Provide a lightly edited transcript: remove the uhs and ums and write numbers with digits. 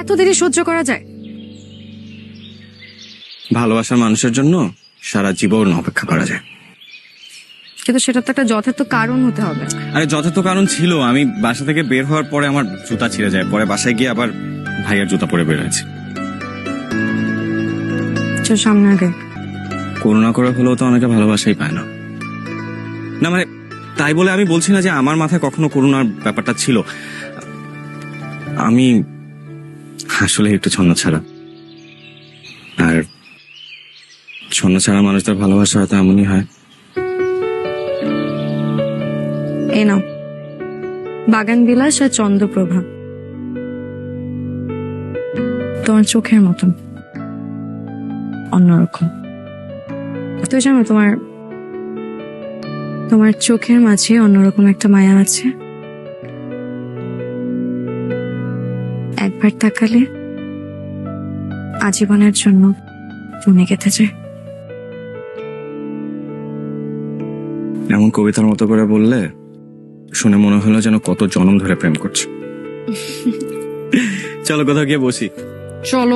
এত দেরি সহ্য করা যায়? ভালোবাসার মানুষের জন্য সারা জীবন অপেক্ষা করা যায়। কিন্তু সেটা তো একটা যথার্থ কারণ হতে হবে। আরে যথার্থ কারণ ছিল, আমি বাসা থেকে বের হওয়ার পরে আমার জুতা ছিঁড়ে যায়, পরে বাসায় গিয়ে আবার ভাইয়ের জুতা পরে বের হয়েছে। চল সামনে আগে। করুণা করে হলেও তো অনেকে ভালোবাসাই পায় না। না মানে তাই বলে আমি বলছি না যে আমার মাথায় কখনো করুণার ব্যাপারটা ছিল। আমি আসলে একটু ছন্ন ছাড়া, আর ছন্ন ছাড়া মানুষদের ভালোবাসা হয়তো এমনই হয়। এই নাও বাগান বিলাস আর চন্দ্রপ্রভা, তোমার চোখের মতন অন্যরকম। তুই জানো তোমার চোখের মাঝে অন্যরকম একটা মায়া আছে। একবার তাকালে আজীবনের জন্য মনে গেঁথে যায়। এমন কবিতার মতো করে বললে শুনে মনে হলো যেন কত জন্ম ধরে প্রেম করছে। চলো কোথাও গিয়ে বসি। চলো।